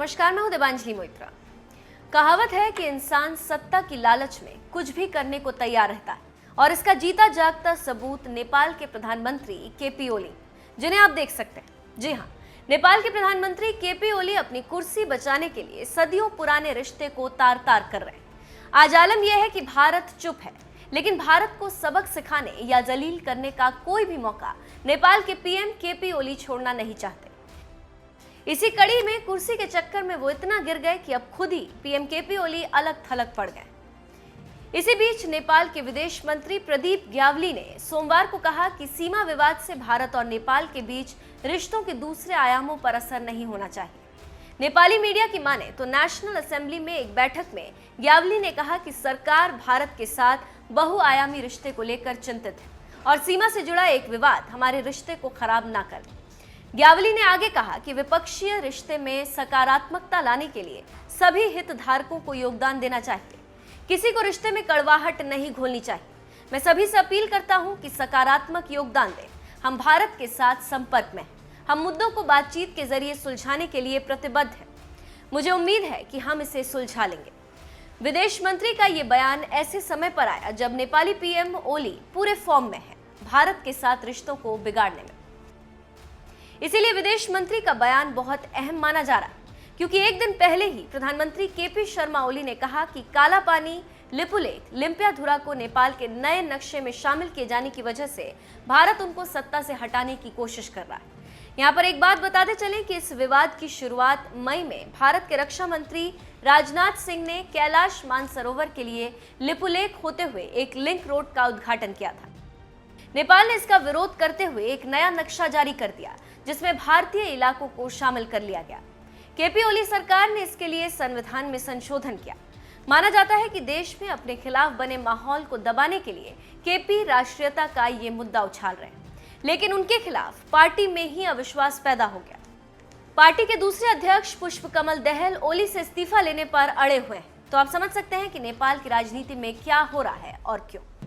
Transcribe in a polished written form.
नमस्कार, मैं हूं देवांजलि मोइत्रा। कहावत है कि इंसान सत्ता की लालच में कुछ भी करने को तैयार रहता है और इसका जीता जागता सबूत नेपाल के प्रधानमंत्री केपी ओली, जिन्हें आप देख सकते हैं। जी हां, नेपाल के प्रधानमंत्री केपी ओली अपनी कुर्सी बचाने के लिए सदियों पुराने रिश्ते को तार तार कर रहे हैं। आज आलम यह है कि भारत चुप है, लेकिन भारत को सबक सिखाने या जलील करने का कोई भी मौका नेपाल के पीएम केपी ओली छोड़ना नहीं चाहते। इसी कड़ी में कुर्सी के चक्कर में वो इतना गिर गए कि अब खुद ही पीएम केपी ओली अलग थलग पड़ गए। इसी बीच नेपाल के विदेश मंत्री प्रदीप ग्यावली ने सोमवार को कहा कि सीमा विवाद से भारत और नेपाल के बीच रिश्तों के दूसरे आयामों पर असर नहीं होना चाहिए। नेपाली मीडिया की माने तो नेशनल असेंबली में एक बैठक में ग्यावली ने कहा कि सरकार भारत के साथ बहुआयामी रिश्ते को लेकर चिंतित है और सीमा से जुड़ा एक विवाद हमारे रिश्ते को खराब ना करे। ग्यावली ने आगे कहा कि विपक्षीय रिश्ते में सकारात्मकता लाने के लिए सभी हितधारकों को योगदान देना चाहिए। किसी को रिश्ते में कड़वाहट नहीं घोलनी चाहिए। मैं सभी से अपील करता हूं कि सकारात्मक योगदान दें। हम भारत के साथ संपर्क में हैं। हम मुद्दों को बातचीत के जरिए सुलझाने के लिए प्रतिबद्ध हैं। मुझे उम्मीद है कि हम इसे सुलझा लेंगे। विदेश मंत्री का ये बयान ऐसे समय पर आया जब नेपाली पीएम ओली पूरे फॉर्म में है भारत के साथ रिश्तों को बिगाड़ने में। इसीलिए विदेश मंत्री का बयान बहुत अहम माना जा रहा है, क्योंकि एक दिन पहले ही प्रधानमंत्री केपी शर्मा ओली ने कहा कि काला पानी, लिपुलेख, लिम्पियाधुरा को नेपाल के नए नक्शे में शामिल किए जाने की वजह से भारत उनको सत्ता से हटाने की कोशिश कर रहा है। यहाँ पर एक बात बताते चलें कि इस विवाद की शुरुआत मई में भारत के रक्षा मंत्री राजनाथ सिंह ने कैलाश मानसरोवर के लिए लिपुलेख होते हुए एक लिंक रोड का उद्घाटन किया था। नेपाल ने इसका विरोध करते हुए एक नया नक्शा जारी कर दिया, जिसमें भारतीय इलाकों को शामिल कर लिया गया। केपी ओली सरकार ने इसके लिए संविधान में संशोधन किया। माना जाता है कि देश में अपने खिलाफ बने माहौल को दबाने के लिए केपी राष्ट्रीयता का ये मुद्दा उछाल रहे हैं, लेकिन उनके खिलाफ पार्टी में ही अविश्वास पैदा हो गया। पार्टी के दूसरे अध्यक्ष पुष्पकमल दहल ओली से इस्तीफा लेने पर अड़े हुए हैं। तो आप समझ सकते हैं कि नेपाल की राजनीति में क्या हो रहा है और क्यों।